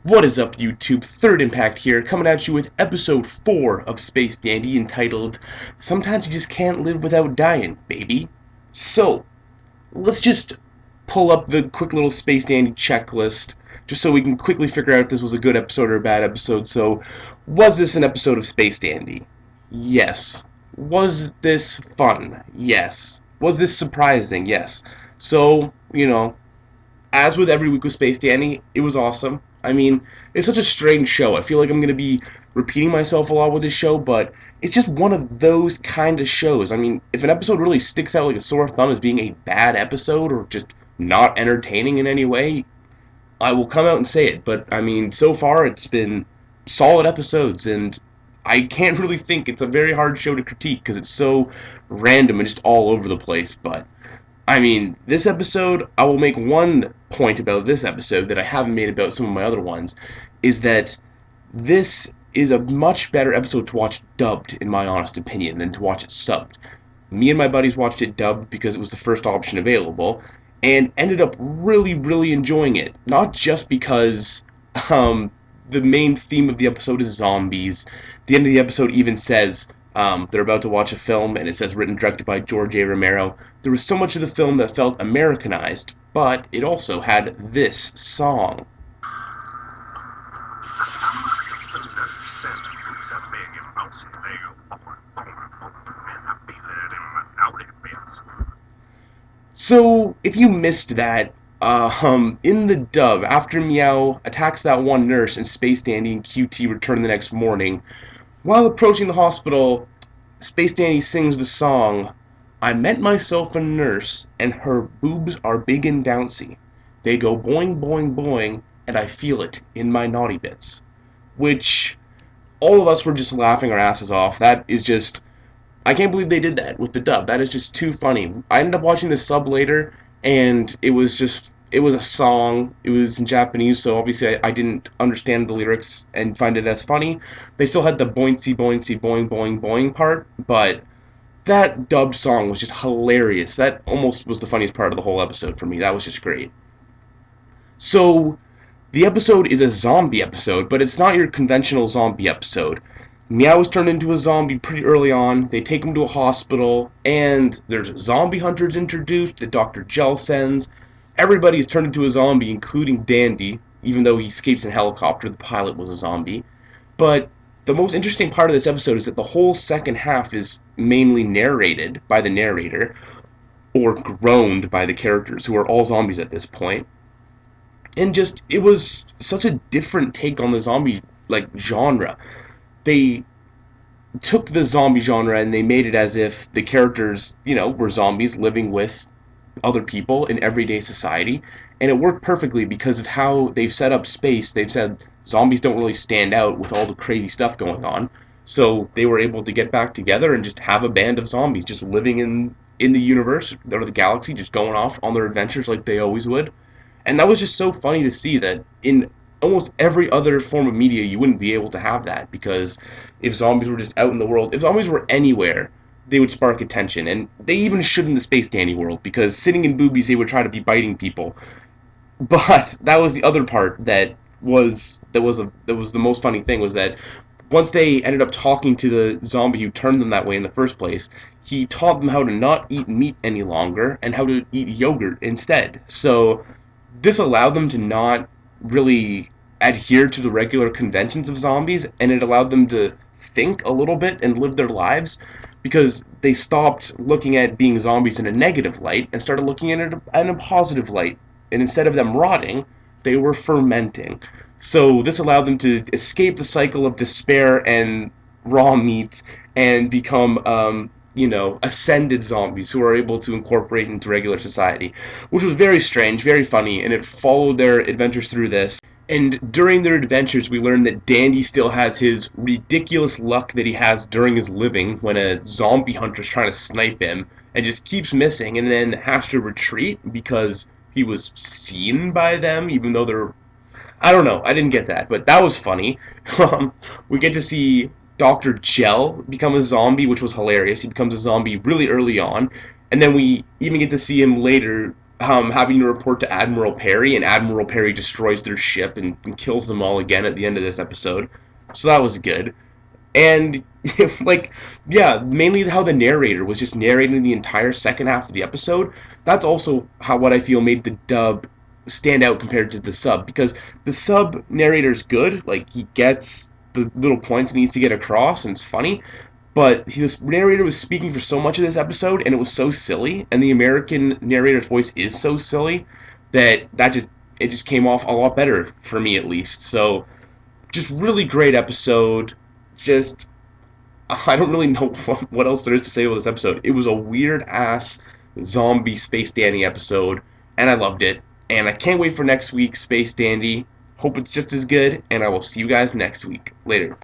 What is up, YouTube? Third Impact here, coming at you with episode 4 of Space Dandy, entitled Sometimes You Just Can't Live Without Dying, Baby. So, let's just pull up the quick little Space Dandy checklist, just so we can quickly figure out if this was a good episode or a bad episode. So, was this an episode of Space Dandy? Yes. Was this fun? Yes. Was this surprising? Yes. So, as with every week with Space Dandy, it was awesome. I mean, it's such a strange show. I feel like I'm going to be repeating myself a lot with this show, but it's just one of those kind of shows. I mean, if an episode really sticks out like a sore thumb as being a bad episode or just not entertaining in any way, I will come out and say it. But, I mean, so far it's been solid episodes, and I can't really think. It's a very hard show to critique because it's so random and just all over the place, but I mean, this episode, I will make one point about this episode that I haven't made about some of my other ones, is that this is a much better episode to watch dubbed, in my honest opinion, than to watch it subbed. Me and my buddies watched it dubbed because it was the first option available, and ended up really, really enjoying it. Not just because the main theme of the episode is zombies. The end of the episode even says they're about to watch a film, and it says written and directed by George A. Romero. There was so much of the film that felt Americanized, but it also had this song. So, if you missed that, in the dub, after Meow attacks that one nurse and Space Dandy and QT return the next morning, while approaching the hospital, Space Dandy sings the song, I met myself a nurse, and her boobs are big and bouncy. They go boing, boing, boing, and I feel it in my naughty bits. Which, all of us were just laughing our asses off. That is just, I can't believe they did that with the dub. That is just too funny. I ended up watching the sub later, and it was a song. It was in Japanese, so obviously I didn't understand the lyrics and find it as funny. They still had the boincy, boincy, boing, boing, boing part, but that dubbed song was just hilarious. That almost was the funniest part of the whole episode for me. That was just great. So, the episode is a zombie episode, but it's not your conventional zombie episode. Meow is turned into a zombie pretty early on. They take him to a hospital, and there's zombie hunters introduced that Dr. Gel sends. Everybody is turned into a zombie, including Dandy, even though he escapes in a helicopter. The pilot was a zombie. But the most interesting part of this episode is that the whole second half is mainly narrated by the narrator, or groaned by the characters, who are all zombies at this point. And just, it was such a different take on the zombie, genre. They took the zombie genre and they made it as if the characters, were zombies living with other people in everyday society, and it worked perfectly because of how they've set up space. They've said zombies don't really stand out with all the crazy stuff going on, so they were able to get back together and just have a band of zombies just living in the universe or the galaxy, just going off on their adventures like they always would. And that was just so funny to see that in almost every other form of media you wouldn't be able to have that, because if zombies were just out in the world, if zombies were anywhere, they would spark attention, and they even should in the Space Dandy world, because sitting in boobies, they would try to be biting people. But that was the other part that was the most funny thing, was that once they ended up talking to the zombie who turned them that way in the first place, he taught them how to not eat meat any longer and how to eat yogurt instead. So this allowed them to not really adhere to the regular conventions of zombies, and it allowed them to think a little bit and live their lives, because they stopped looking at being zombies in a negative light and started looking at it in a positive light. And instead of them rotting, they were fermenting. So this allowed them to escape the cycle of despair and raw meat and become, ascended zombies who are able to incorporate into regular society, which was very strange, very funny, and it followed their adventures through this. And during their adventures, we learned that Dandy still has his ridiculous luck that he has during his living when a zombie hunter's trying to snipe him and just keeps missing, and then has to retreat because he was seen by them, even though they're... I don't know, I didn't get that, but that was funny. We get to see Dr. Gel become a zombie, which was hilarious. He becomes a zombie really early on, and then we even get to see him later having to report to Admiral Perry, and Admiral Perry destroys their ship and kills them all again at the end of this episode. So that was good. And like, yeah, mainly how the narrator was just narrating the entire second half of the episode. That's also how what I feel made the dub stand out compared to the sub, because the sub narrator's good, like he gets the little points he needs to get across and it's funny, but this narrator was speaking for so much of this episode and it was so silly, and the American narrator's voice is so silly that just it just came off a lot better for me at least. So just really great episode. Just I don't really know what else there is to say about this episode. It was a weird ass zombie Space Dandy episode, and I loved it. And I can't wait for next week's Space Dandy. Hope it's just as good, and I will see you guys next week. Later.